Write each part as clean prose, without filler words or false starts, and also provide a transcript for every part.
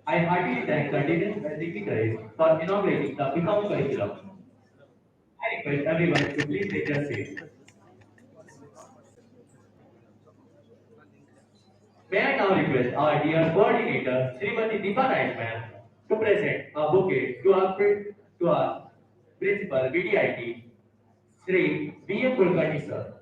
I heartily thank Continent and Dignitaries for inaugurating the BCom curriculum. I request everyone to please take their seats. May I now request our dear coordinator, Srimati Deepa Naishman, to present a bouquet to our principal VDIT, Sri B.M. Kulkarni sir.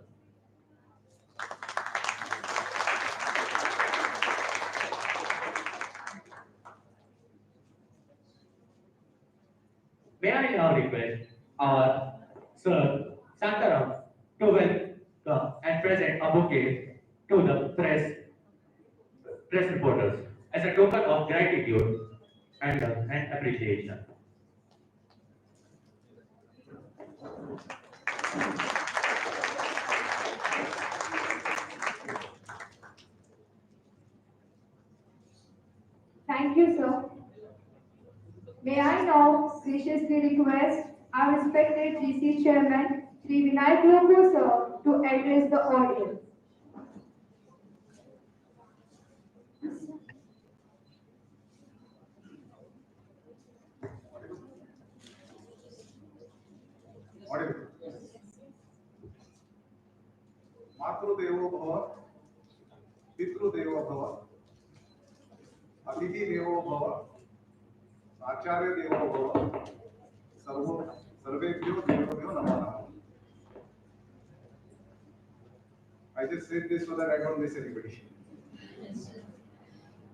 May I now request our Sir Santaram to welcome and present a bouquet to the press reporters as a token of gratitude and appreciation. Thank you, sir. May I now graciously request our respected GC Chairman, Sri Vinayak Lobo, sir, to address the audience. मातृदेवो भव, पितृदेवो भव, अतिथि देवो भव, आचार्य देवो भव, सर्वेभ्यो देवेभ्यो नमः नमः. I just said this so that I don't miss anybody.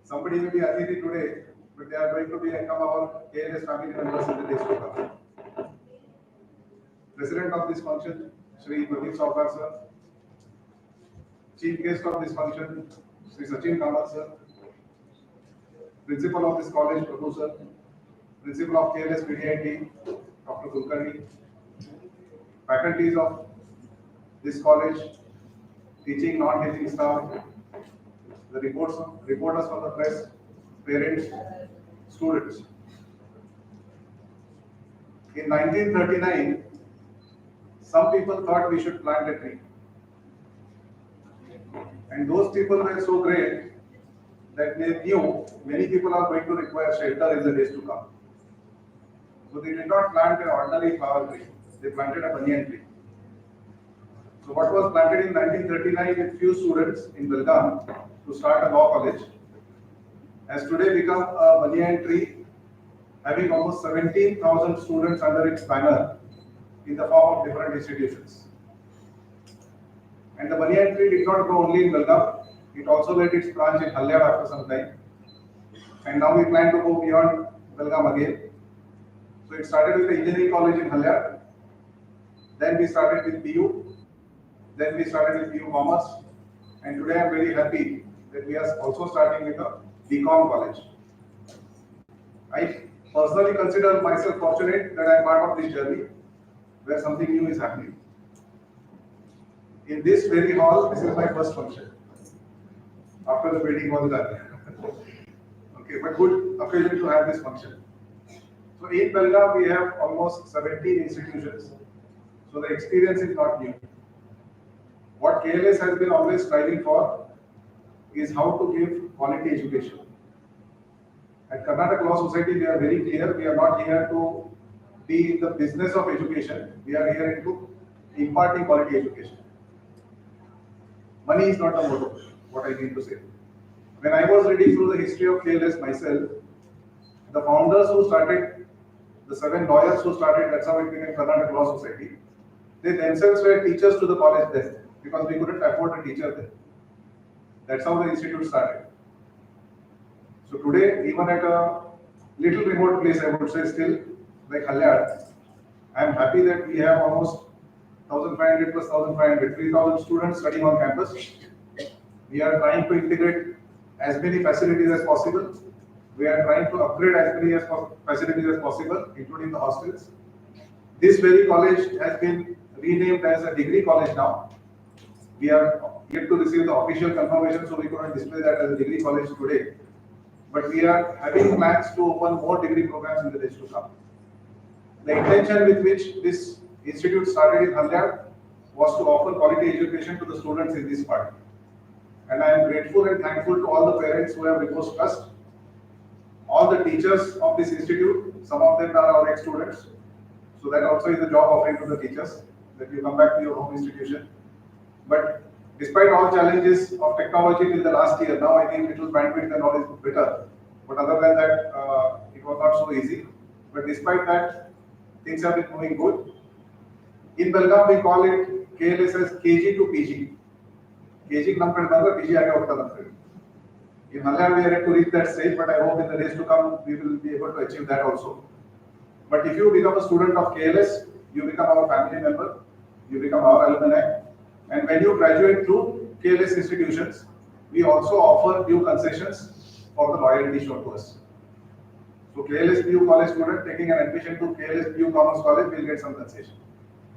Somebody may be Atithi today, but they are going to be come our KLS family members in the days to come. President of this function, Shri Pradeep Saukar sir. Chief guest of this function, Shri Sachin Kamath sir. Principal of this college, Prabhu sir. Principal of KLS BCA Dr. Kulkarni. Faculties of this college, teaching, non-teaching staff, the reporters from the press, parents, students. In 1939, some people thought we should plant a tree. And those people were so great that they knew many people are going to require shelter in the days to come. So they did not plant an ordinary flower tree, they planted a banyan tree. So what was planted in 1939 with few students in Belgaum to start a law college has today become a banyan tree having almost 17,000 students under its banner in the form of different institutions. And the banyan tree did not grow only in Belgaum, it also made its branch in Haliyal after some time. And now we plan to go beyond Belgaum again. So it started with the engineering college in Haliyal, then we started with PU, then we started with PU Commerce, and today I am very happy that we are also starting with a BCom college. I personally consider myself fortunate that I am part of this journey where something new is happening. In this very hall, this is my first function after the wedding was done. Okay, but good occasion to have this function. So in Belgaum, we have almost 17 institutions. So the experience is not new. What KLS has been always striving for is how to give quality education. At Karnataka Law Society, we are very clear, we are not here to be in the business of education. We are here into imparting quality education. Money is not the motto, what I mean to say. When I was reading through the history of KLS myself, the founders who started, the 7 lawyers who started, that's how it became Karnataka Law Society, they themselves were teachers to the college then because we couldn't afford a teacher then. That's how the institute started. So today, even at a little remote place, I would say still, like Haliyal, I am happy that we have almost 1,500 plus 1,500, 3,000 students studying on campus. We are trying to integrate as many facilities as possible. We are trying to upgrade as many facilities as possible, including the hostels. This very college has been renamed as a degree college now. We are yet to receive the official confirmation, so we couldn't display that as a degree college today. But we are having plans to open more degree programs in the days to come. The intention with which this institute started in Haliyal was to offer quality education to the students in this part. And I am grateful and thankful to all the parents who have reposed trust. All the teachers of this institute, some of them are our ex-students. So that also is a job offering to the teachers, that you come back to your home institution. But despite all challenges of technology till the last year, now I think little bandwidth and all is better. But other than that, it was not so easy. But despite that, things have been moving good. In Belgaum, we call it KLS as KG to PG. KG nam kadanga, PG aage hota nam. In Haliyal, we are yet to reach that stage, but I hope in the days to come, we will be able to achieve that also. But if you become a student of KLS, you become our family member, you become our alumni. And when you graduate through KLS institutions, we also offer due concessions for the loyalty shown to us. So KLS BU College student taking an admission to KLS BU Commerce College will get some concession.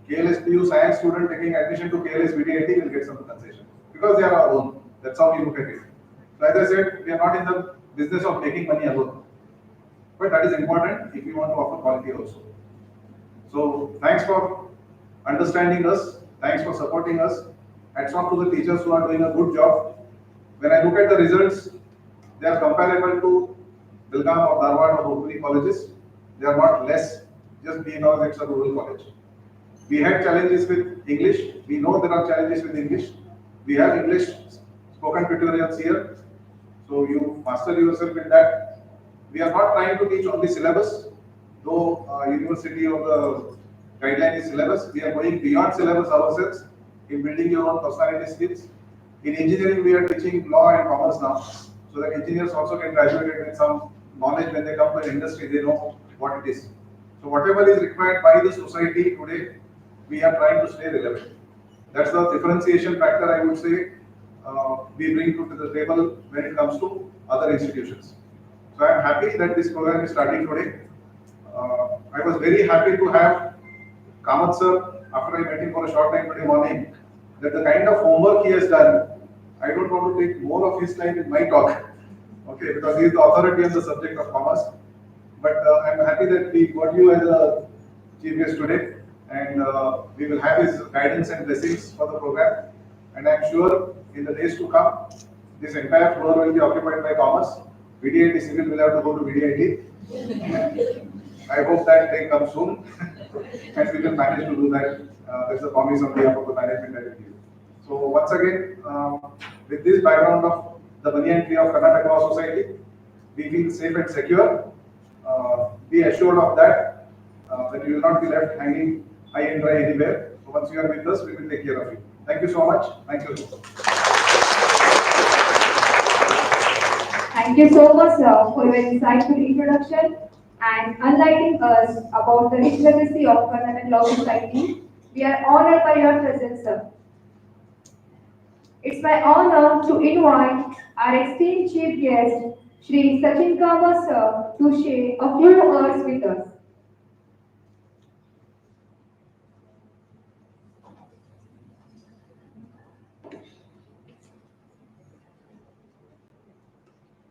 KLS BU Science student taking admission to KLS BDIT will get some concession. Because they are our own. That's how we look at it. So as I said, we are not in the business of making money alone. But that is important if we want to offer quality also. So thanks for understanding us. Thanks for supporting us. Hats off to the teachers who are doing a good job. When I look at the results, they are comparable to Belgaum or Dharwad or Hubli colleges. They are not less just because it's a rural college. We had challenges with English. We know there are challenges with English. We have English spoken tutorials here. So you master yourself in that. We are not trying to teach only syllabus. Though university or the guideline is syllabus, we are going beyond syllabus ourselves in building your own personality skills. In engineering, we are teaching law and commerce now, so that engineers also can graduate with some knowledge when they come to an industry, they know what it is. So whatever is required by the society today, we are trying to stay relevant. That's the differentiation factor, I would say, we bring to the table when it comes to other institutions. So I am happy that this program is starting today. I was very happy to have Kamath sir, after I met him for a short time today morning, that the kind of homework he has done, I don't want to take more of his time in my talk, okay, because he is the authority on the subject of commerce. But I'm happy that we got you as a chief guest today, and we will have his guidance and blessings for the program. And I'm sure in the days to come, this entire floor will be occupied by commerce. VDIT civil will have to go to VDIT. I hope that day comes soon, and we will manage to do that. That's a promise on behalf of the management that we give. So once again, with this background of the banyan tree of Karnataka Law Society, we feel safe and secure. Be assured of that, that you will not be left hanging high and dry anywhere. So once you are with us, we will take care of you. Thank you so much. Thank you. Thank you so much, sir, for your insightful introduction and enlightening us about the rich legacy of Karnataka Law Society. We are honored by your presence, sir. It's my honor to invite our esteemed chief guest, Shri Sachin Kama sir to share a few words with us.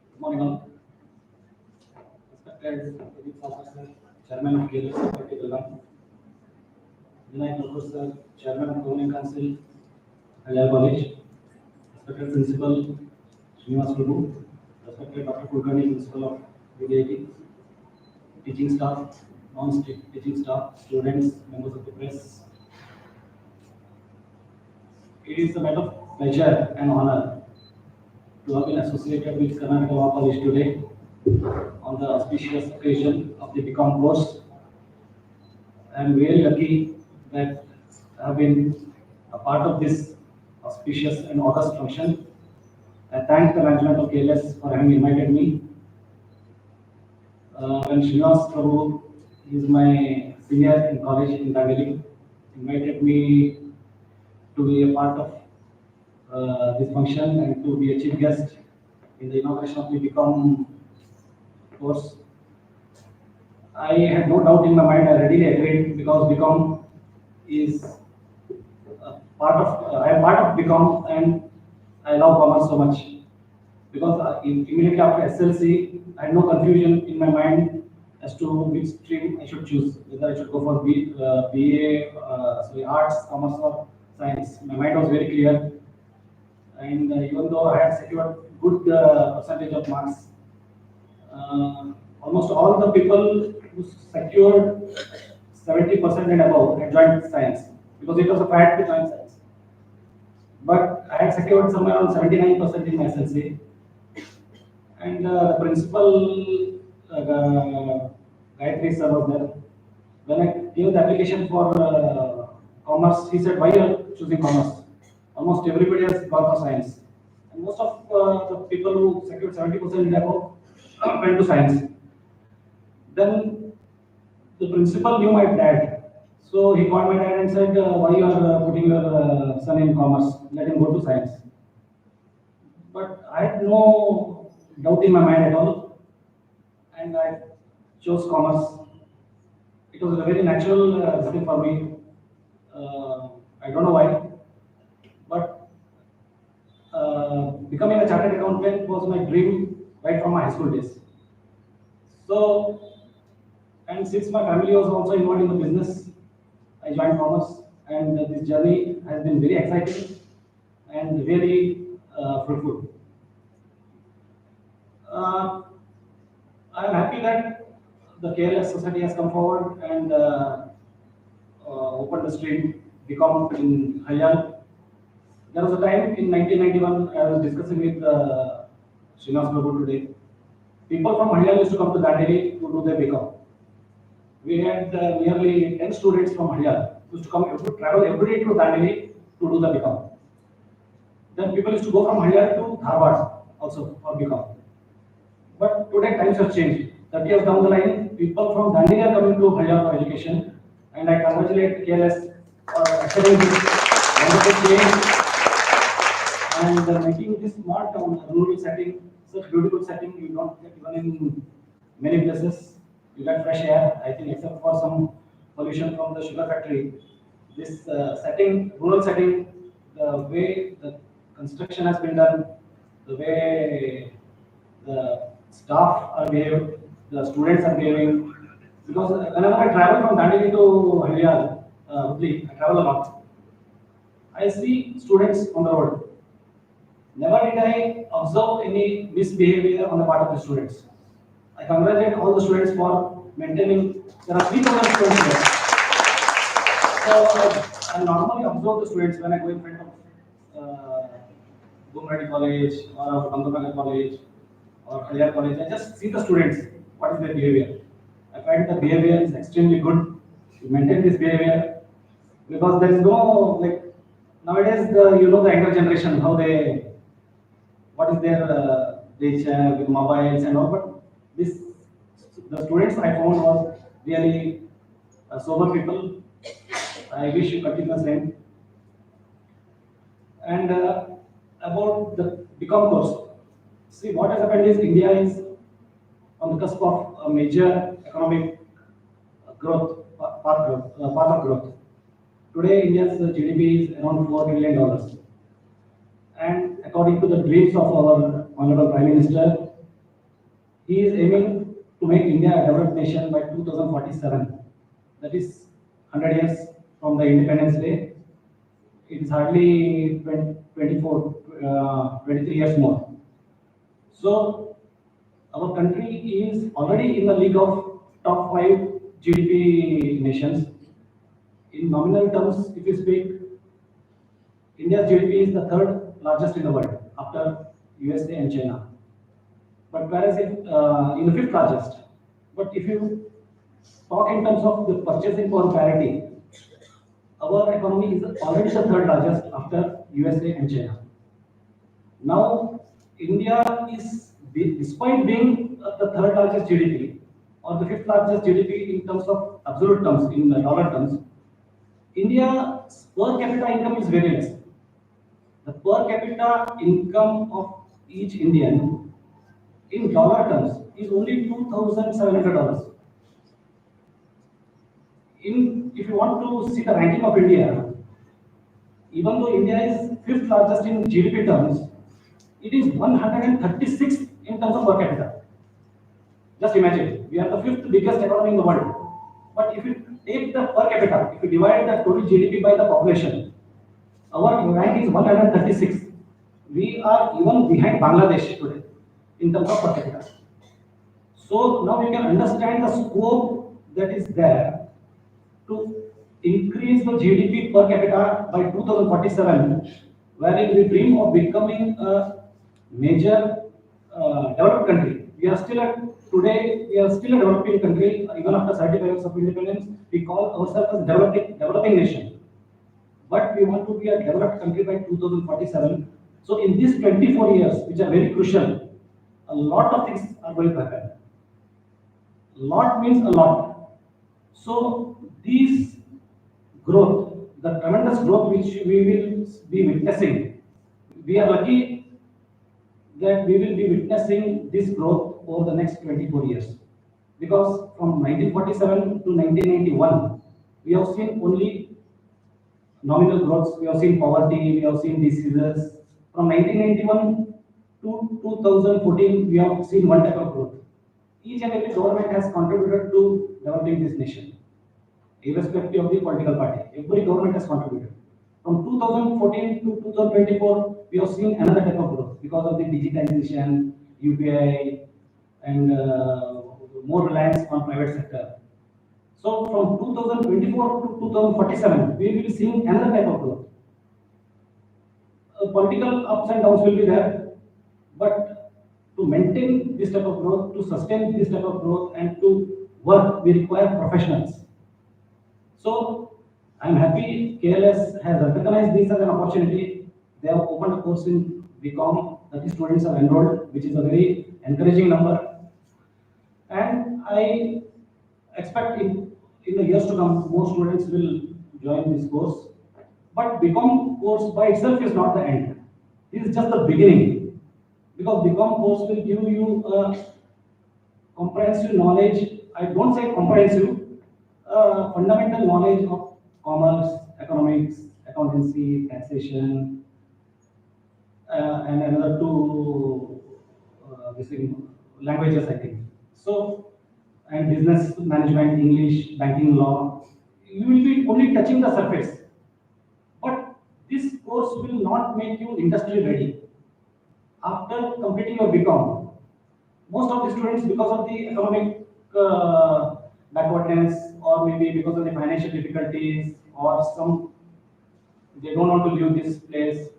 Good morning, all. Respected Dean Professor, Chairman of KLS BCA Bcom, Vinay Professor, Chairman of Governing Council, Haliyal College, respected Principal Srinivas Prabhu, respected Dr. Kulkarni, Principal of VDIT, teaching staff, non-teaching staff, students, members of the press. It is a matter of pleasure and honor to have been associated with Karnataka Law College today on the auspicious occasion of the BCom course. I am very lucky that I have been a part of this auspicious and august function. I thank the management of KLS for having invited me. When Srinivas Prabhu, he is my senior in college in Dandeli, invited me to be a part of this function and to be a chief guest in the inauguration of the BCom course. I had no doubt in my mind, I readily agreed because BCom is I am part of BCom and I love commerce so much because immediately after SLC, I had no confusion in my mind as to which stream I should choose, whether I should go for BA, arts, commerce, or science. My mind was very clear, and even though I had secured good percentage of marks, almost all the people who secured 70% and above had joined science because it was a fad to join science. But I had secured somewhere around 79% in my SLC. And the principal, Gayatri sir was there. When I gave the application for commerce, he said, "Why you are choosing commerce? Almost everybody has gone for science." And most of the people who secured 70% and above went to science. Then the principal knew my dad. So he called my dad and said, "Why you are putting your son in commerce? Let him go to science." But I had no doubt in my mind at all, and I chose commerce. It was a very natural thing for me. I don't know why, but becoming a chartered accountant was my dream right from my high school days. So, and since my family was also involved in the business, I joined commerce, and this journey has been very exciting and very fruitful. I am happy that the KLS Society has come forward and opened the stream BCom in Haliyal. There was a time in 1991 I was discussing with Srinivas Prabhu today. People from Haliyal used to come to Dandeli to do their BCom. We had nearly 10 students from Haliyal who used to travel every day to Dandeli to do the BCom. Then people used to go from Haliyal to Dharwad also for BCom. But today times have changed. 30 years down the line, people from Dandeli are coming to Haliyal for education, and I congratulate KLS for accepting this wonderful change and making this small town, a rural setting, such beautiful setting you don't get even in many places. You get fresh air, I think, except for some pollution from the sugar factory. This rural setting, the way the construction has been done, the way the staff are behaving, the students are behaving. Because whenever I travel from Dandeli to Haliyal, Hubli, I travel a lot. I see students on the road. Never did I observe any misbehavior on the part of the students. I congratulate all the students for maintaining. There are 3,000 students here. So I normally observe the students when I go in front of Bumradi College or Bangalore College or Haliyal College. I just see the students, what is their behavior. I find the behavior is extremely good. You maintain this behavior because there is no like nowadays the the younger generation how they what is their nature with mobiles and all. But this the students I found was really sober people. I wish you continue the same. And about the BCom course, see what has happened is India is on the cusp of a major economic path of growth. Today, India's GDP is around $4 trillion. And according to the dreams of our Honorable Prime Minister, he is aiming to make India a developed nation by 2047. That is 100 years from the Independence Day. It is hardly 23 years more. So our country is already in the league of top 5 GDP nations. In nominal terms, if you speak, India's GDP is the third largest in the world after USA and China. But whereas in the fifth largest. But if you talk in terms of the purchasing power parity, our economy is already the third largest after USA and China. Now, India is, despite being the third largest GDP or the fifth largest GDP in terms of absolute terms, in dollar terms, India's per capita income is very less. The per capita income of each Indian in dollar terms is only $2,700. If you want to see the ranking of India, even though India is fifth largest in GDP terms, it is 136th in terms of per capita. Just imagine, we are the fifth biggest economy in the world. But if you take the per capita, if you divide the total GDP by the population, our rank is 136. We are even behind Bangladesh today in terms of per capita. So now you can understand the scope that is there to increase the GDP per capita by 2047, wherein we dream of becoming a major developed country. We are still a developing country. Even after 35 years of independence, we call ourselves as developing nation. But we want to be a developed country by 2047. So in these 24 years, which are very crucial, a lot of things are going to happen. Lot means a lot. So these growth, the tremendous growth which we will be witnessing, we are lucky that we will be witnessing this growth over the next 24 years. Because from 1947 to 1991, we have seen only nominal growths, we have seen poverty, we have seen diseases. From 1991 to 2014, we have seen one type of growth. Each and every government has contributed to developing this nation, irrespective of the political party. Every government has contributed. From 2014 to 2024, we have seen another type of growth because of the digitization, UPI, and more reliance on private sector. So from 2024 to 2047, we will be seeing another type of growth. Political ups and downs will be there, but to maintain this type of growth, to sustain this type of growth, and to work, we require professionals. So I'm happy KLS has recognized this as an opportunity. They have opened a course in BCom, 30 students are enrolled, which is a very encouraging number. And I expect in the years to come, more students will join this course. But BCom course by itself is not the end. This is just the beginning. Because BCom course will give you a comprehensive knowledge. I don't say comprehensive, fundamental knowledge of commerce, economics, accountancy, taxation, and another two languages, I think. So, and business management, English, banking, law. You will be only touching the surface. But this course will not make you industry ready. After completing your BCom, most of the students, because of the economic backwardness, or maybe because of the financial difficulties, or they don't want to leave this place,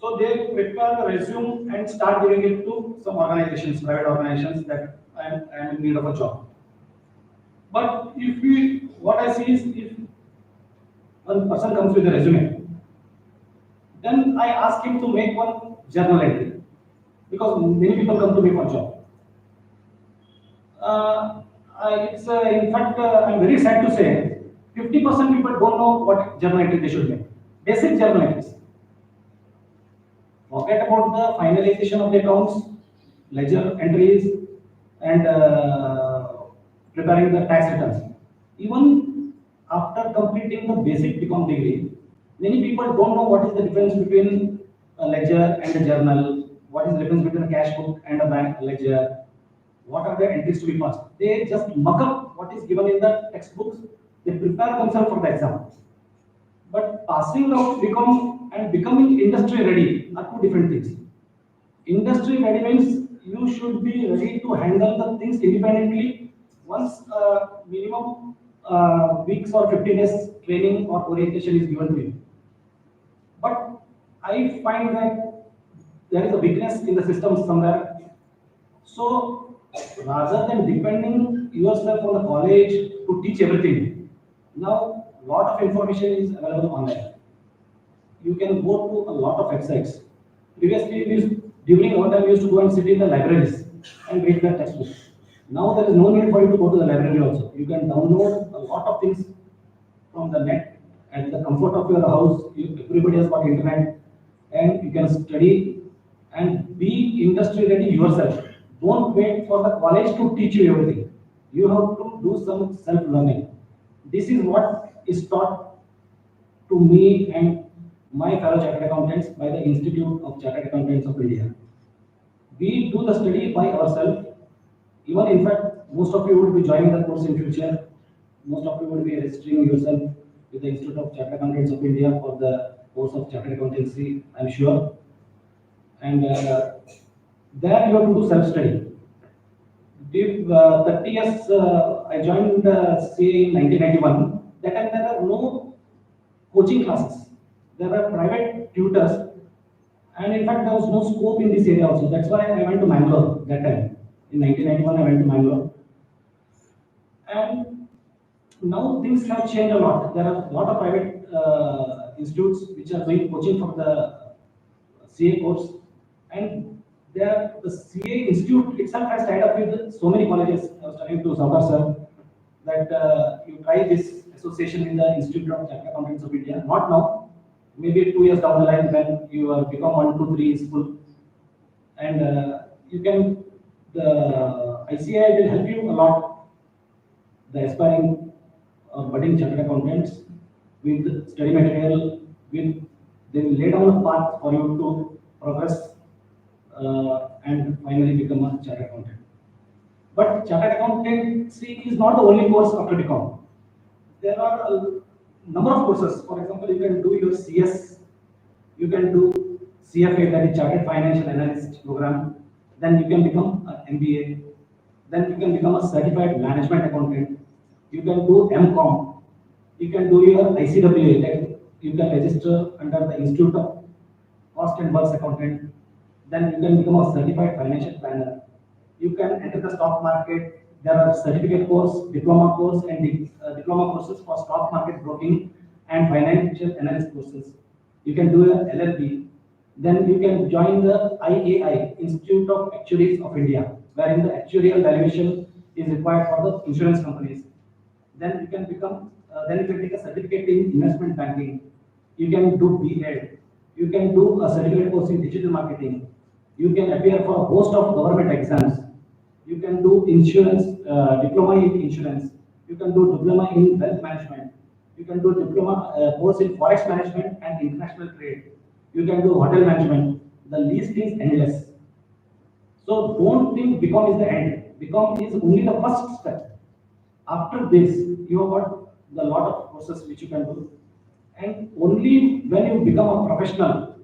so they prepare the resume and start giving it to some organizations, private organizations, that I am in need of a job. But what I see is, if one person comes with a resume, then I ask him to make one journal entry, because many people come to me for job. In fact, I'm very sad to say, 50% people don't know what journal entry they should make. Basic journal entries. Forget about the finalization of the accounts, ledger entries, and preparing the tax returns. Even after completing the basic BCom degree, many people don't know what is the difference between a ledger and a journal, what is the difference between a cash book and a bank ledger, what are the entries to be passed. They just muck up what is given in the textbooks, they prepare themselves for the exam. But passing out BCom and becoming industry ready are two different things. Industry ready means you should be ready to handle the things independently once minimum weeks or 15 days training or orientation is given to you. But I find that there is a weakness in the system somewhere. So rather than depending yourself on the college to teach everything, now lot of information is available online. You can go to a lot of websites. Previously, during our time, we used to go and sit in the libraries and read the textbook. Now there is no need for you to go to the library also. You can download a lot of things from the net at the comfort of your house. Everybody has got internet, and you can study and be industry ready yourself. Don't wait for the college to teach you everything. You have to do some self learning. This is what is taught to me and my fellow chartered accountants by the Institute of Chartered Accountants of India. We do the study by ourselves. Even in fact, most of you would be joining the course in future. Most of you would be registering yourself with the Institute of Chartered Accountants of India for the course of Chartered Accountancy, I'm sure. And there you have to do self-study. If 30 years, I joined CA in 1991. That time there are no coaching classes. There were private tutors, and in fact there was no scope in this area also. That's why I went to Mangalore that time. In 1991, I went to Mangalore, and now things have changed a lot. There are a lot of private institutes which are doing coaching for the CA course, and there the CA institute itself has tied up with so many colleges. I was telling to Sabar sir that you try this association in the Institute of Chartered Accountants of India. Not now, maybe 2 years down the line when you are become 1, 2, 3 is full, and you can the ICI will help you a lot. The aspiring budding chartered accountants with study material, with they will lay down a path for you to progress and finally become a chartered accountant. But chartered accountancy is not the only course after BCom. There are a number of courses. For example, you can do your CS, you can do CFA, that is Chartered Financial Analyst program. Then you can become an MBA. Then you can become a Certified Management Accountant. You can do MCOM. You can do your ICWA. Like you can register under the Institute of Cost and Works Accountant. Then you can become a Certified Financial Planner. You can enter the stock market. There are certificate course, diploma course, and diploma courses for stock market broking and financial analysis courses. You can do a LLB. Then you can join the IAI, Institute of Actuaries of India, wherein the actuarial valuation is required for the insurance companies. Then you can become, then you can take a certificate in investment banking. You can do B.Ed. You can do a certificate course in digital marketing. You can appear for a host of government exams. You can do insurance, diploma in insurance. You can do diploma in wealth management. You can do diploma course in forex management and international trade. You can do hotel management. The list is endless. So don't think BCom is the end. BCom is only the first step. After this, you have got a lot of courses which you can do. And only when you become a professional,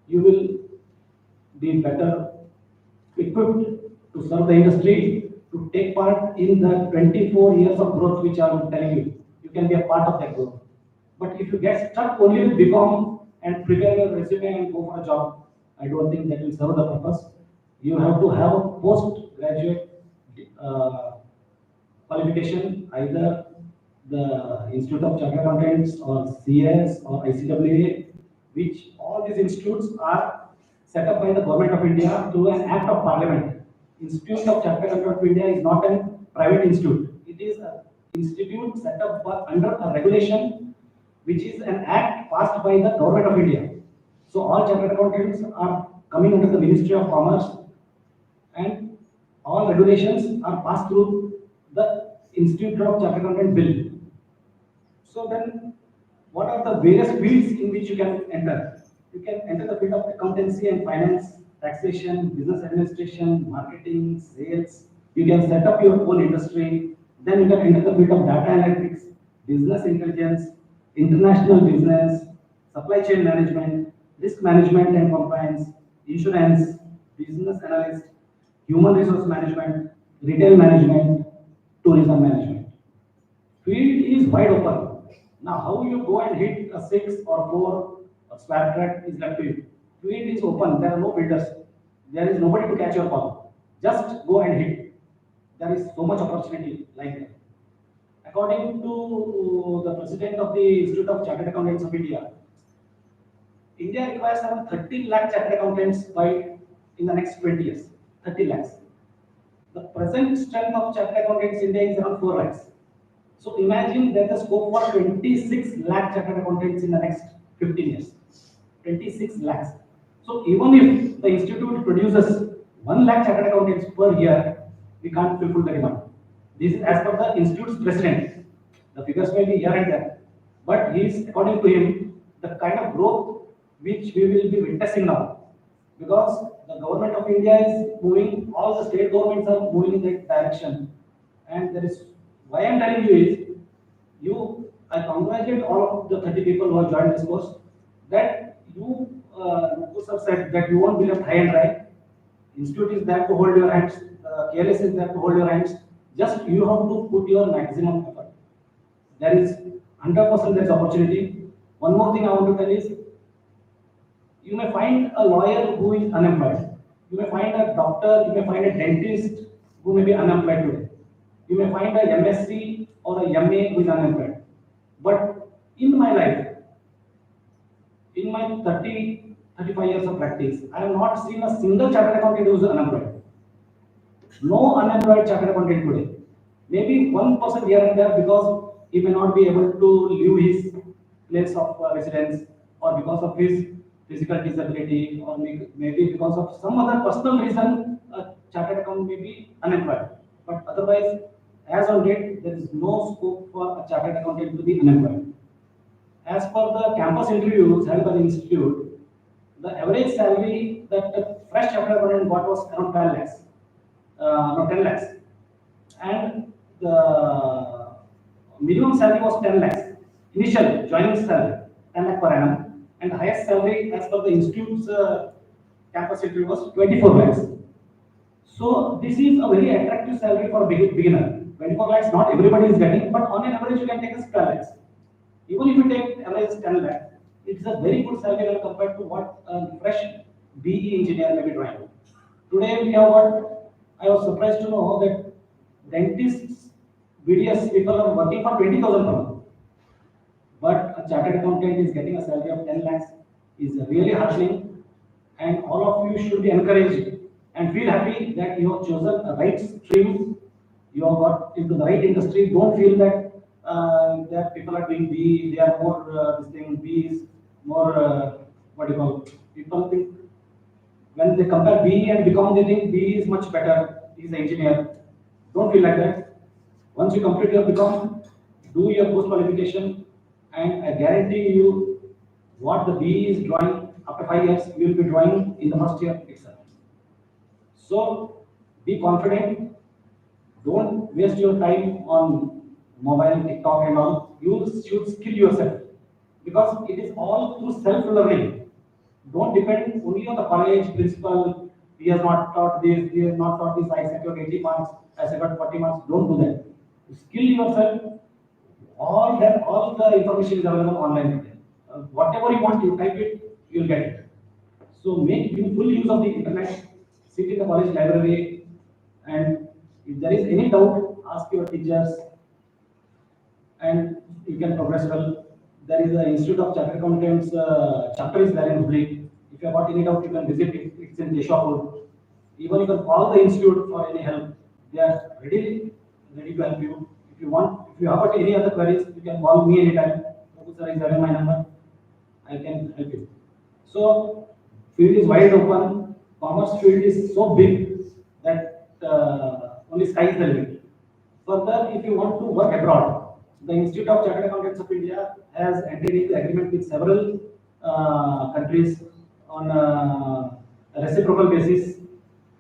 you will be better equipped to serve the industry, to take part in the 24 years of growth which I am telling you. You can be a part of that growth. But if you get stuck only with BCom and prepare your resume and go for a job, I don't think that will serve the purpose. You have to have a postgraduate qualification, either the Institute of Chartered Accountants or CS or ICWA, which all these institutes are set up by the Government of India through an Act of Parliament. Institute of Chartered Accountants of India is not a private institute. It is an institute set up under a regulation which is an act passed by the Government of India. So all chartered accountants are coming under the Ministry of Commerce, and all regulations are passed through the Institute of Chartered Accountant Bill. So then, what are the various fields in which you can enter? You can enter the field of accountancy and finance, taxation, business administration, marketing, sales. You can set up your own industry. Then you can enter the field of data analytics, business intelligence, international business, supply chain management, risk management and compliance, insurance, business analyst, human resource management, retail management, tourism management. Field is wide open. Now, how you go and hit a 6 or 4 or square track is left to you. Field is open. There are no filters. There is nobody to catch your ball. Just go and hit. There is so much opportunity like that. According to the president of the Institute of Chartered Accountants of India, India requires around 30 lakh chartered accountants by in the next 20 years. 30 lakhs. The present strength of chartered accountants in India is around 4 lakhs. So imagine there's a scope for 26 lakh chartered accountants in the next 15 years. 26 lakhs. So even if the institute produces 1 lakh chartered accountants per year, we can't fulfill the demand. This is as per the institute's president. The figures may be here and there, but he is, according to him, the kind of growth which we will be witnessing now, because the government of India is moving, all the state governments are moving in that direction, and there is why I'm telling you is, I congratulate all of the 30 people who have joined this course, that you have said that you won't be left high and dry. Institute is there to hold your hands, KLS is there to hold your hands. Just you have to put your maximum effort. There is 100% there is opportunity. One more thing I want to tell is, you may find a lawyer who is unemployed. You may find a doctor, you may find a dentist who may be unemployed today. You may find a MSc or a MA who is unemployed. But in my life, in my 35 years of practice, I have not seen a single chartered accountant who is unemployed. No unemployed chartered accountant today. Maybe 1% here and there because he may not be able to leave his place of residence, or because of his physical disability, or maybe because of some other personal reason, a chartered accountant may be unemployed. But otherwise, as on date, there is no scope for a chartered accountant to be unemployed. As per the campus interviews held by the institute, the average salary that a fresh chartered accountant got was around 12 lakhs, no 10 lakhs, and the minimum salary was 10 lakhs. Initial joining salary 10 lakh per annum, and the highest salary as per the institute's campus interview was 24 lakhs. So this is a very attractive salary for a beginner. 24 lakhs, not everybody is getting, but on an average you can take as 12 lakhs. Even if you take average 10 lakhs, it's a very good salary when compared to what a fresh BE engineer may be drawing. Today we have what, I was surprised to know that dentists, BDS people are working for 20,000 per month. But a chartered accountant is getting a salary of 10 lakhs is really heartening, and all of you should be encouraged and feel happy that you have chosen a right stream, you have got into the right industry. Don't feel that people are doing B, they are more this thing, B is more what do you call? People think when they compare B and Bcom, they think B is much better. He is an engineer. Don't feel like that. Once you complete your Bcom, do your post qualification, and I guarantee you, what the B is drawing after 5 years, you will be drawing in the first year itself. So be confident. Don't waste your time on mobile, TikTok and all. You should skill yourself, because it is all through self-learning. Don't depend only on the college principal. He has not taught this, he has not taught this, I secured 80 marks, I secured 40 marks. Don't do that. Skill yourself. All the information is available online today. Whatever you want, you type it, you'll get it. So make full use of the internet. Sit in the college library, and if there is any doubt, ask your teachers, and you can progress well. There is an Institute of Chartered Accountants chapter is there in Hubli. If you have got any doubt, you can visit it. It's in Keshwapur. Even you can call the institute for any help. They are ready to help you. If you want, if you have got any other queries, you can call me anytime. Sir is having my number. I can help you. So field is wide open. Commerce field is so big that only sky is the limit. Further, if you want to work abroad, the Institute of Chartered Accountants of India has entered into agreement with several countries on a reciprocal basis,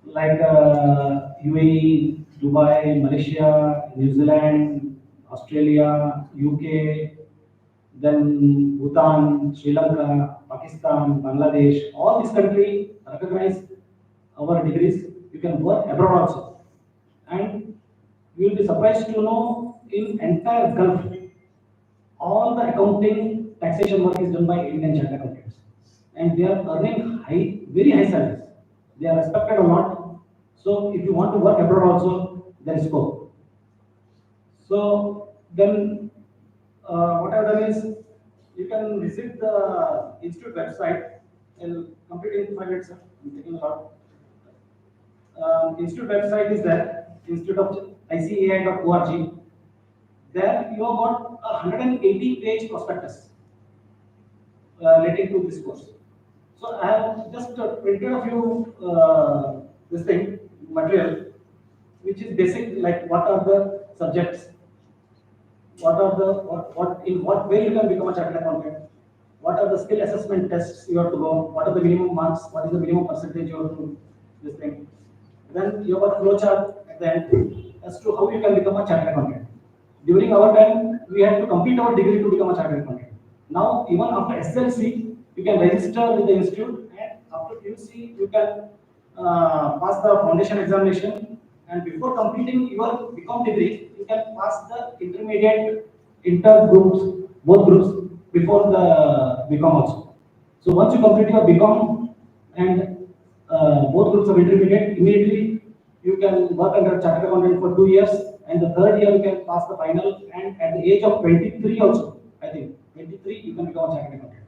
like UAE, Dubai, Malaysia, New Zealand, Australia, UK, then Bhutan, Sri Lanka, Pakistan, Bangladesh, all these countries recognize our degrees. You can work abroad also. And you will be surprised to know in entire Gulf, all the accounting taxation work is done by Indian chartered accountants. And they are earning high, very high salaries. They are respected a lot. So if you want to work abroad also, there is scope. So then what I've done is you can visit the institute website. I'll complete in 5 minutes. Sir. I'm taking a lot. Institute website is there, institute of ICAI.org. There you have got a 180-page prospectus relating to this course. So I have just printed a few this thing material, which is basic, like what are the subjects, what are the what in what way you can become a chartered accountant, what are the skill assessment tests you have to go, what are the minimum marks, what is the minimum percentage you have to this thing. Then you have got a flow chart at the end as to how you can become a chartered accountant. During our time, we had to complete our degree to become a chartered accountant. Now, even after SLC, you can register with the institute, and after QC, you can pass the foundation examination. And before completing your BCom degree, you can pass the intermediate inter groups, both groups, before the BCom also. So once you complete your BCom and both groups of intermediate, immediately you can work under chartered accountant for 2 years, and the third year you can pass the final, and at the age of 23 also, I think 23 you can become a chartered accountant.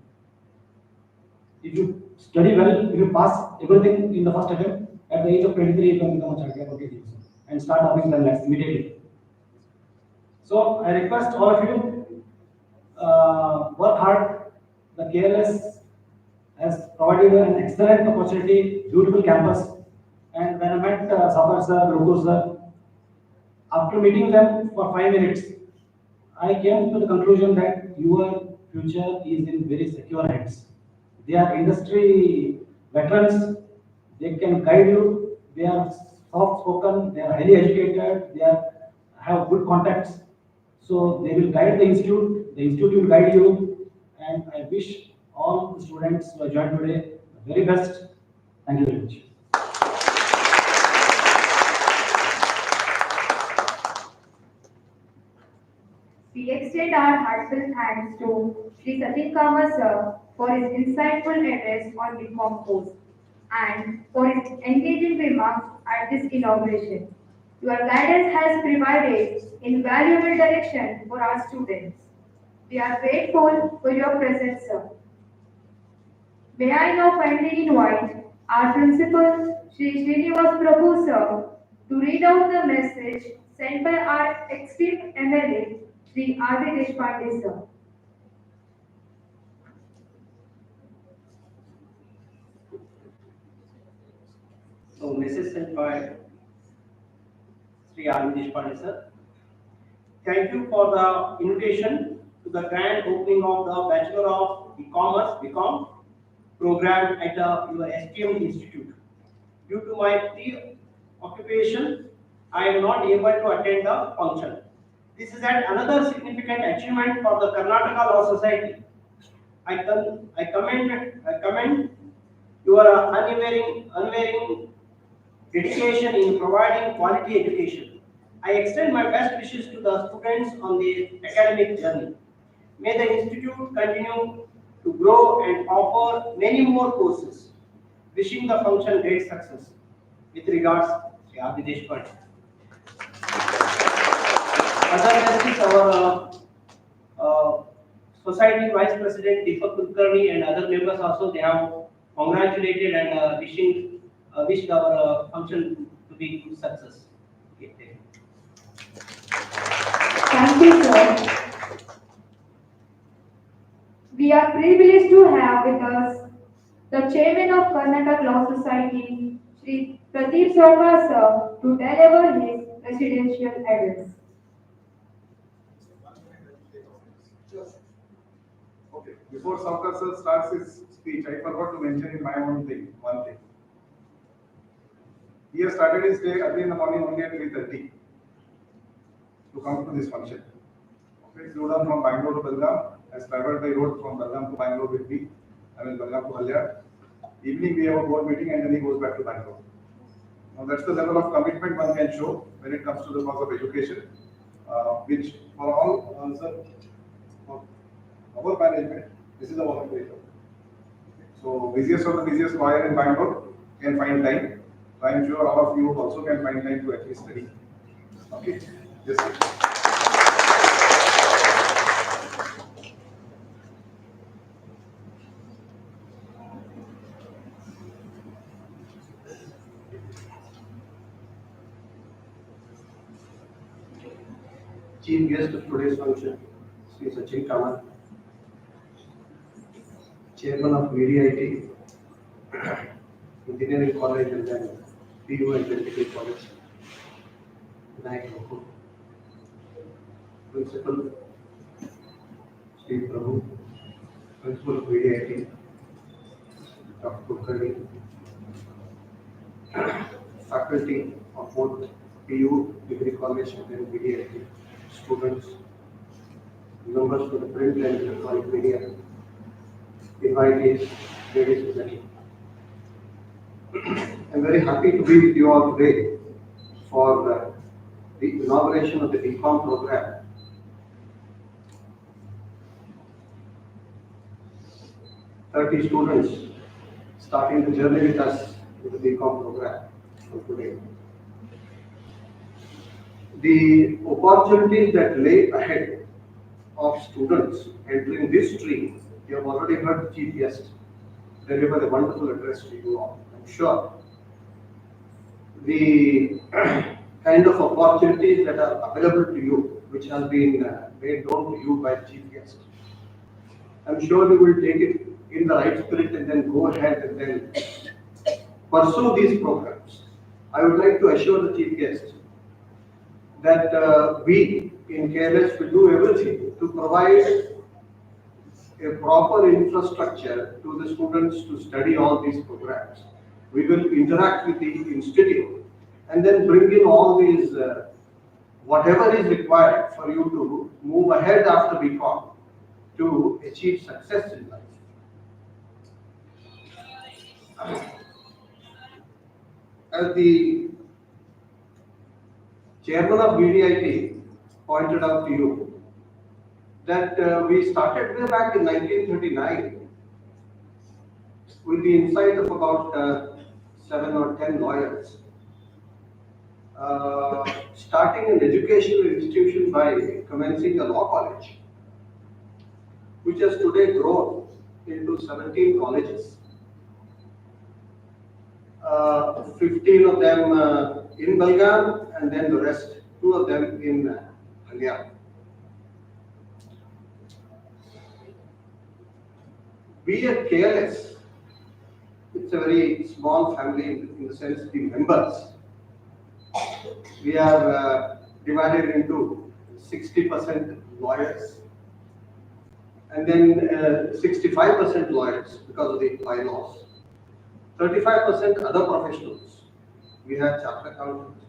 If you study well, if you pass everything in the first attempt, at the age of 23 you can become a chartered accountant and start earning 10 lakhs immediately. So I request all of you work hard. The KLS has provided an excellent opportunity, beautiful campus. And when I met Safar sir, Ruku sir, after meeting them for 5 minutes, I came to the conclusion that your future is in very secure hands. They are industry veterans, they can guide you, they are soft spoken, they are highly educated, have good contacts. So they will guide the institute will guide you, and I wish all the students who have joined today the very best. Thank you very much. We extend our heartfelt thanks to Sri Sachin Kama sir for his insightful address on BCom course and for his engaging remarks at this inauguration. Your guidance has provided invaluable direction for our students. We are grateful for your presence, sir. May I now finally invite our principal, Sri Srinivas Prabhu sir, to read out the message sent by our esteemed MLA, Sri R.V. Deshpande sir. So, message sent by Sri R.V. Deshpande sir. Thank you for the invitation to the grand opening of the Bachelor of E-Commerce BCom program at your esteemed institute. Due to my preoccupation, I am not able to attend the function. This is another significant achievement for the Karnataka Law Society. I commend your unwavering dedication in providing quality education. I extend my best wishes to the students on their academic journey. May the institute continue to grow and offer many more courses. Wishing the function great success. With regards, Sri R.V. Deshpande. Other guests is our Society Vice President Deepak Kulkarni and other members also. They have congratulated and wished our function to be good success. Okay. Thank you, sir. We are privileged to have with us the chairman of Karnataka Law Society, Sri Pradeep Sarkar sir to deliver his presidential address. Okay, before Saukar sir starts his speech, I forgot to mention in my own thing, one thing. He has started his day early in the morning only at 3:30 to come to this function. Okay, he flew down from Bangalore to Belgaum, has traveled by road from Belgaum to Bangalore with me, Belgaum to Haliyal. Evening we have a board meeting and then he goes back to Bangalore. Now that's the level of commitment one can show when it comes to the cause of education, which for all, sir, for our management, this is a voluntary job. So busiest of the busiest lawyer in Bangalore can find time. So I am sure all of you also can find time to at least study. Okay, yes. Sir. Chief guest of today's function, Sri Sachin Kamal, Chairman of VDIT, Engineering College and then PU and Technical College, Vinayak Loku, Principal Sri Prabhu, Principal of VDIT, Dr. Kulkarni, faculty of both PU, Degree College and then VDIT, students, members of the print and electronic media, invitees, ladies and gentlemen. I'm very happy to be with you all today for the inauguration of the BCom program. 30 students starting the journey with us with the BCom program from today. The opportunities that lay ahead of students entering this stream, you have already heard the chief guest deliver a wonderful address to you all. I'm sure the kind of opportunities that are available to you, which has been made known to you by the chief guest, I'm sure you will take it in the right spirit and then go ahead and then pursue these programs. I would like to assure the chief guest that we in KLS will do everything to provide a proper infrastructure to the students to study all these programs. We will interact with the institute and then bring in all these, whatever is required for you to move ahead after BCom to achieve success in life. As the chairman of VDIT pointed out to you, that we started way back in 1939 with the insight of about 7 or 10 lawyers, starting an educational institution by commencing a law college, which has today grown into 17 colleges. 15 of them in Belgaum and then the rest, 2 of them in Haliyal. We at KLS, it's a very small family in the sense the members. We are divided into 60% lawyers and then 65% lawyers because of the bylaws. 35% other professionals. We have chartered accountants,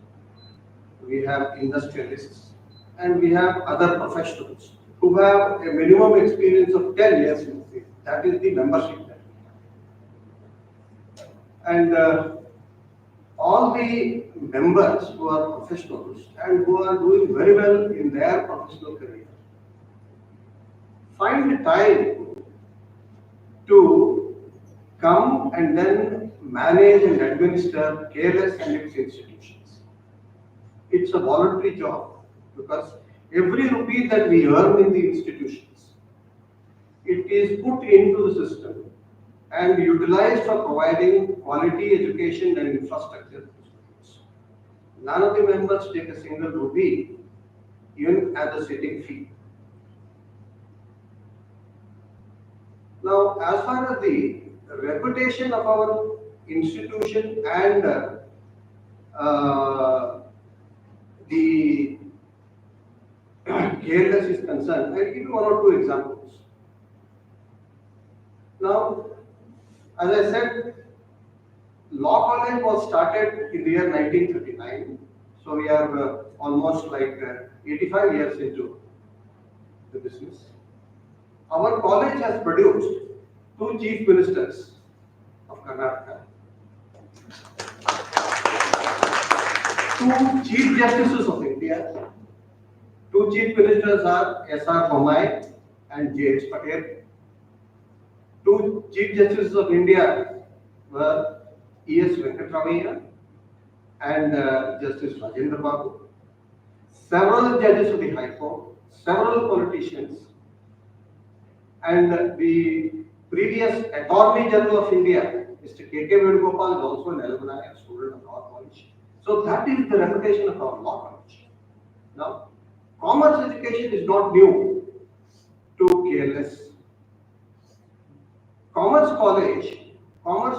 we have industrialists, and we have other professionals who have a minimum experience of 10 years in the field. That is the membership that we have. And all the members who are professionals and who are doing very well in their professional career find the time to come and then manage and administer KLS and its institutions. It's a voluntary job because every rupee that we earn in the institutions, it is put into the system and utilized for providing quality education and infrastructure to students. None of the members take a single rupee, even as a sitting fee. Now, as far as the reputation of our institution and the KLS is concerned, I'll give you one or two examples. Now, as I said, Law College was started in the year 1939, so we are almost like 85 years into the business. Our college has produced two chief ministers of Karnataka, two chief justices of India. Two chief ministers are S.R. Bommai and J.H. Patel. Two chief justices of India were E.S. Venkatramaiah and Justice Rajendra Babu. Several judges of the High Court, several politicians, and the previous Attorney General of India, Mr. K.K. Venugopal, is also an alumni, a student of our college. So that is the reputation of our law college. Now, commerce education is not new to KLS. Commerce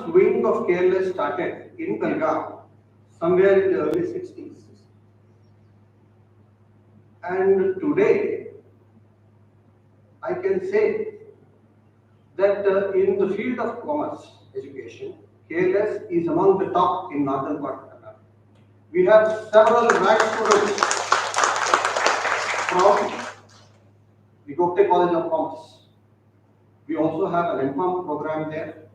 wing of KLS started in Belgaum somewhere in the early 60s. And today, I can say that in the field of commerce education, KLS is among the top in northern part of Karnataka. We have several grad students from the Gopte College of Commerce. We also have an M.Com program there.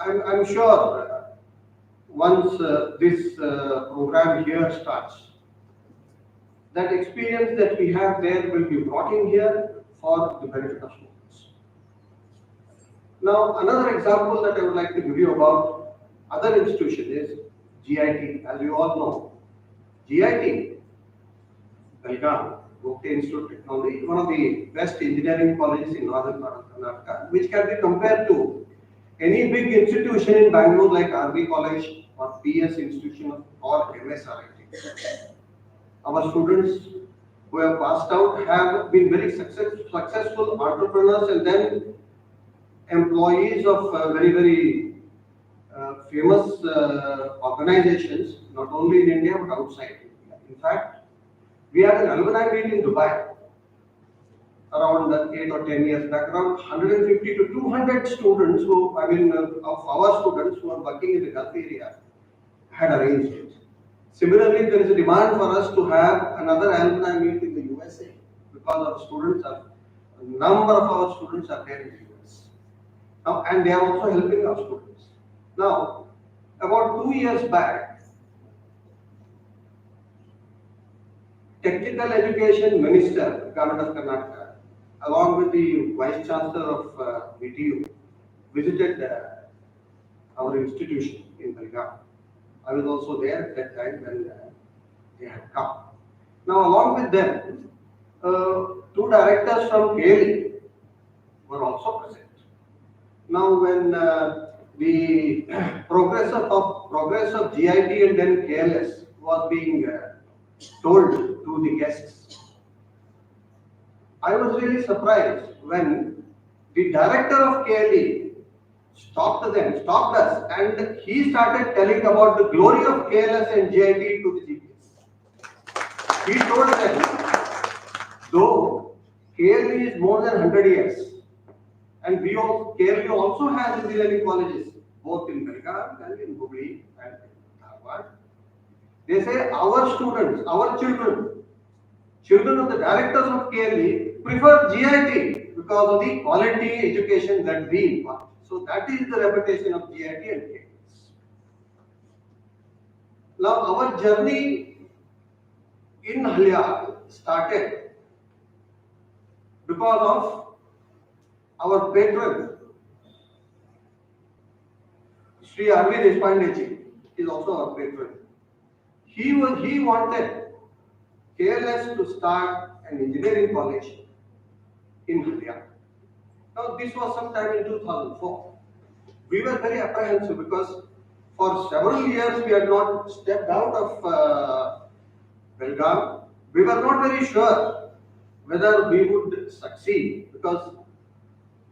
I'm sure once this program here starts, that experience that we have there will be brought in here for the benefit of students. Now, another example that I would like to give you about other institution is GIT. As you all know, GIT, Belgaum, Gopte Institute of Technology, is one of the best engineering colleges in northern part of Karnataka, which can be compared to any big institution in Bangalore like RB College or PS institution or MSRIT. Our students who have passed out have been very successful entrepreneurs and then employees of very famous organizations, not only in India but outside India. In fact, we had an alumni meet in Dubai around 8 or 10 years back. Around 150 to 200 students of our students who are working in the Gulf area had arranged it. Similarly, there is a demand for us to have another alumni meet in the USA because a number of our students are there in the US. Now, and they are also helping our students. Now, about 2 years back, Technical Education Minister, Government of Karnataka, along with the Vice Chancellor of VTU, visited our institution in Belgaum. I was also there at that time when they had come. Now, along with them, two directors from KLE were also present. Now, when the progress of GIT and then KLS was being told to the guests, I was really surprised when the director of KLE stopped us, and he started telling about the glory of KLS and GIT to the GPS. He told them, though KLE is more than 100 years, and KLE also has engineering colleges, both in Belgaum and in Hubli and Dharwad. They say our students, our children of the directors of KLE prefer GIT because of the quality education that we impart. So that is the reputation of GIT and KLS. Now our journey in Haliyal started because of our patron, Sri R.V. Deshpande is also our patron. He wanted KLS to start an engineering college in Haliyal. Now this was sometime in 2004. We were very apprehensive because for several years we had not stepped out of Belgaum. We were not very sure whether we would succeed because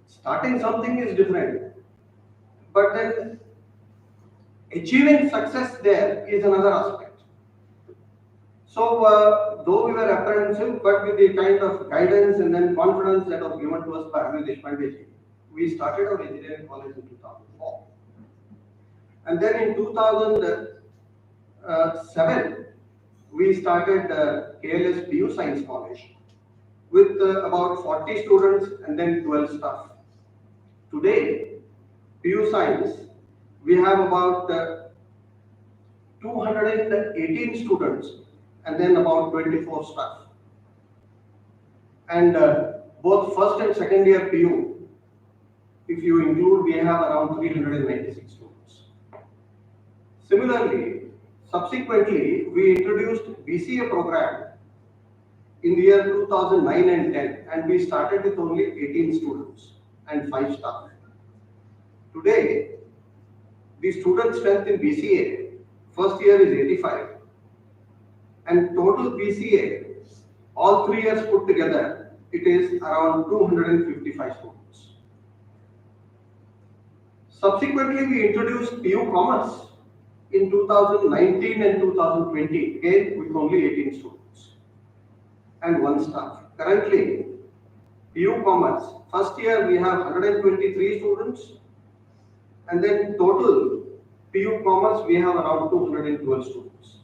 starting something is different. But then Achieving success there is another aspect. So, though we were apprehensive, but with the kind of guidance and then confidence that was given to us by Haliyal Deshpande, we started our engineering college in 2004. And then in 2007, we started KLS BU Science College with about 40 students and then 12 staff. Today, BU Science, we have about 218 students and then about 24 staff. And both first and second year PU, if you include, we have around 396 students. Similarly, subsequently, we introduced BCA program in the year 2009 and 10, and we started with only 18 students and 5 staff. Today, the student strength in BCA, first year is 85, and total BCA, all 3 years put together, it is around 255 students. Subsequently, we introduced PU Commerce in 2019 and 2020, again with only 18 students and 1 staff. Currently, PU Commerce, first year we have 123 students, and then total PU Commerce we have around 212 students.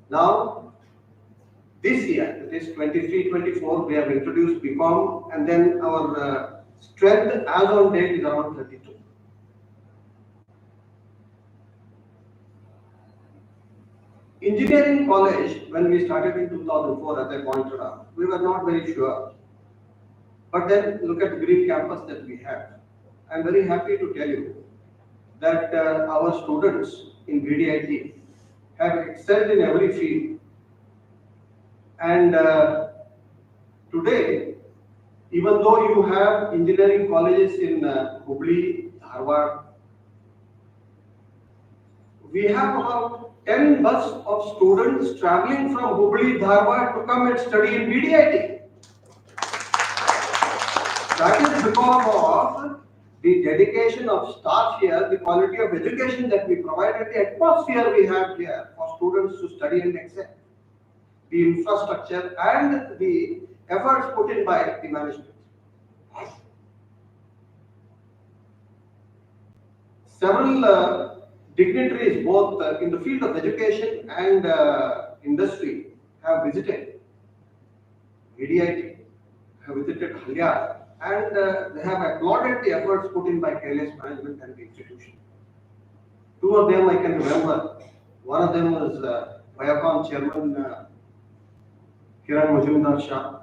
Now, this year, that is 23-24, we have introduced BCom, and then our strength as on date is around 32. Engineering college, when we started in 2004, as I pointed out, we were not very sure. But then look at the great campus that we have. I'm very happy to tell you that our students in VDIT have excelled in every field. And today, even though you have engineering colleges in Hubli, Dharwad, we have about 10 bus of students traveling from Hubli, Dharwad to come and study in VDIT. That is because of the dedication of staff here, the quality of education that we provide, and the atmosphere we have here for students to study and excel. The infrastructure and the efforts put in by the management. Several dignitaries, both in the field of education and industry, have visited VDIT, have visited Haliyal, and they have applauded the efforts put in by KLS management and the institution. 2 of them I can remember. One of them was Bcom chairman Kiran Majumdar Shah,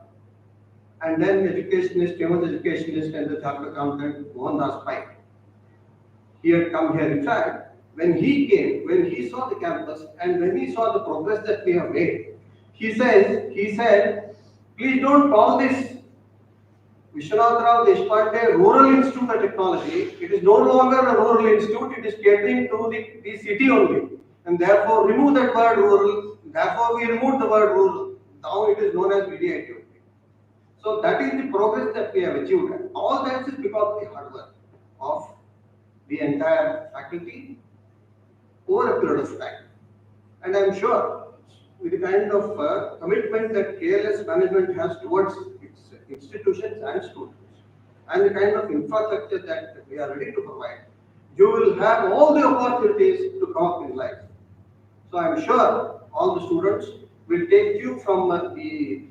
and then educationist, famous educationist and the chartered accountant Mohan Das Pai. He had come here. In fact, when he came, when he saw the campus and when he saw the progress that we have made, he said, please don't call this Vishwanath Rao Deshpande Rural Institute of Technology. It is no longer a rural institute, it is catering to the city only. And therefore remove that word rural, therefore we remove the word rural. Now it is known as VDIT. So that is the progress that we have achieved. And all that is because of the hard work of the entire faculty over a period of time. And I am sure with the kind of commitment that KLS management has towards its institutions and students, and the kind of infrastructure that we are ready to provide, you will have all the opportunities to come up in life. So I am sure all the students will take you from the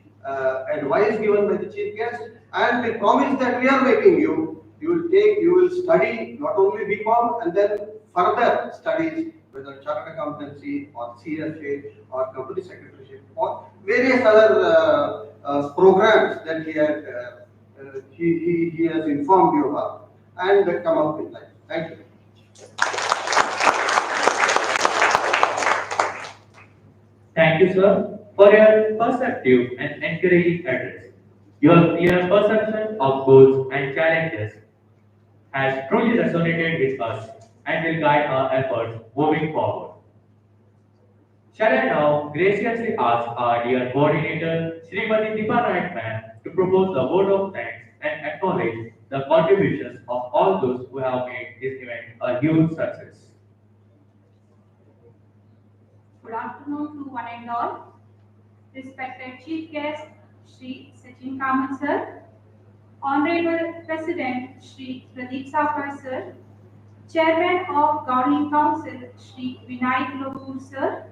advice given by the chief guest and the promise that we are making you. You will study not only BCom and then further studies, whether chartered accountancy or CSA or company secretaryship or various other programs that he has informed you about, and come up with life. Thank you. Thank you, sir, for your perceptive and encouraging address. Your clear perception of goals and challenges has truly resonated with us and will guide our efforts moving forward. Shall I now graciously ask our dear coordinator, Srimati Deepa Nayak ma'am, to propose the vote of thanks and acknowledge the contributions of all those who have made this event a huge success. Good afternoon to one and all. Respected Chief Guest, Shri Sachin Kamat Sir, Honorable President Shri Pradeep Saukar Sir, Chairman of Governing Council Shri Vinayak Lokur Sir,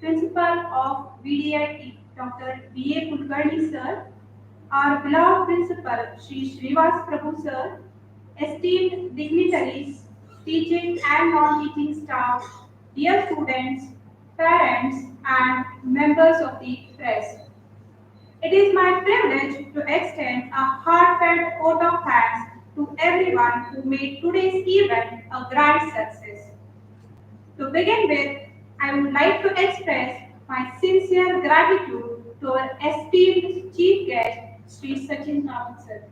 Principal of VDIT Dr. B.A. Kulkarni Sir, our beloved Principal Shri Srinivas Prabhu Sir, esteemed dignitaries, teaching and non-teaching staff, dear students, parents, and members of the press. It is my privilege to extend a heartfelt vote of thanks to everyone who made today's event a grand success. To begin with, I would like to express my sincere gratitude to our esteemed chief guest, Sri Sachin Kamat sir.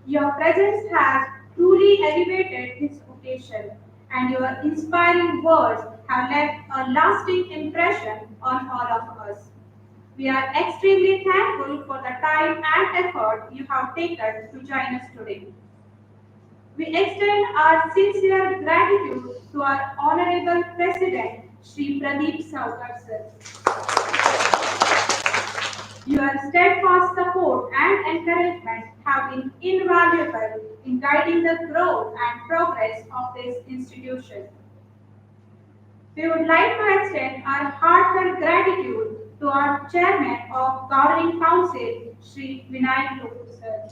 Your presence has truly elevated this occasion, and your inspiring words have left a lasting impression on all of us. We are extremely thankful for the time and effort you have taken to join us today. We extend our sincere gratitude to our Honorable President, Shri Pradeep Saukar sir. Your steadfast support and encouragement have been invaluable in guiding the growth and progress of this institution. We would like to extend our heartfelt gratitude to our Chairman of Governing Council, Shri Vinayak Lokur sir.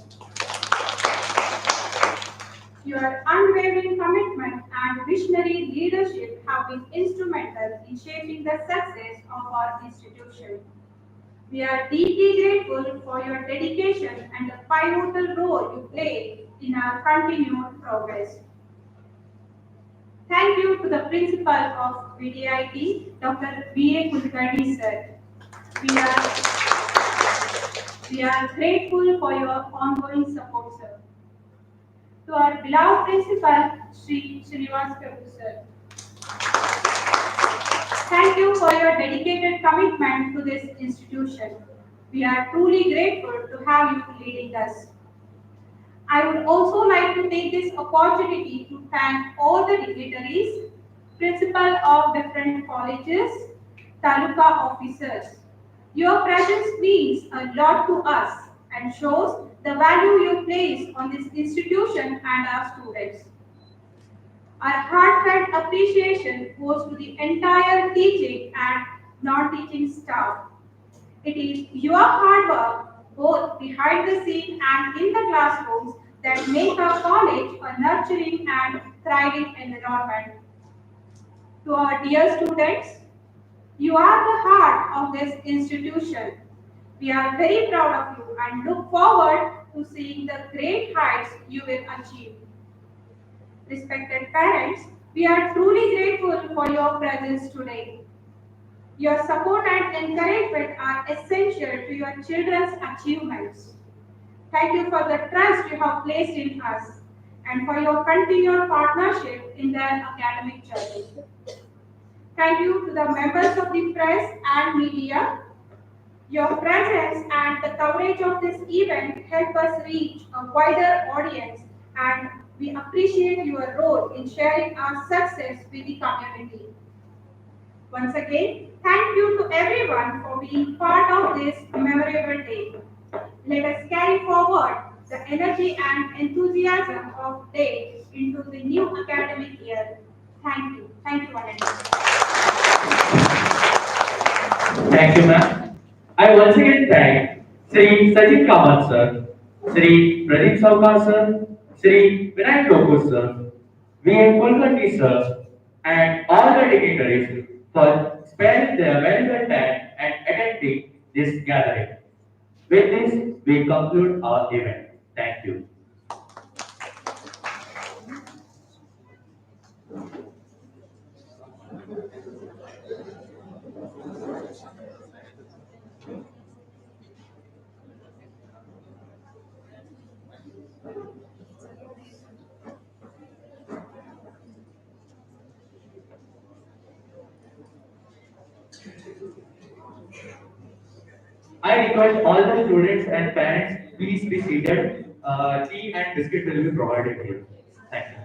Your unwavering commitment and visionary leadership have been instrumental in shaping the success of our institution. We are deeply grateful for your dedication and the pivotal role you play in our continued progress. Thank you to the Principal of VDIT, Dr. B.A. Kulkarni sir. We are, we are grateful for your ongoing support, sir. To our beloved Principal, Sri Srinivas Prabhu sir. Thank you for your dedicated commitment to this institution. We are truly grateful to have you leading us. I would also like to take this opportunity to thank all the dignitaries, principal of different colleges, taluka officers. Your presence means a lot to us and shows the value you place on this institution and our students. Our heartfelt appreciation goes to the entire teaching and non-teaching staff. It is your hard work, both behind the scene and in the classrooms, that make our college a nurturing and thriving environment. To our dear students, you are the heart of this institution. We are very proud of you and look forward to seeing the great heights you will achieve. Respected parents, we are truly grateful for your presence today. Your support and encouragement are essential to your children's achievements. Thank you for the trust you have placed in us and for your continued partnership in their academic journey. Thank you to the members of the press and media. Your presence and the coverage of this event help us reach a wider audience, and we appreciate your role in sharing our success with the community. Once again, thank you to everyone for being part of this memorable day. Let us carry forward the energy and enthusiasm of day into the new academic year. Thank you. Thank you, one and all. Thank you, ma'am. I once again thank Sri Sachin Kamat sir, Sri Pradeep Saukar sir, Sri Vinayak Lokur sir, V.A. Kulkarni sir, and all the dignitaries for sparing their valuable time and attending this gathering. With this, we conclude our event. Thank you. I request all the students and parents, please be seated. Tea and biscuit will be provided here. Thank you.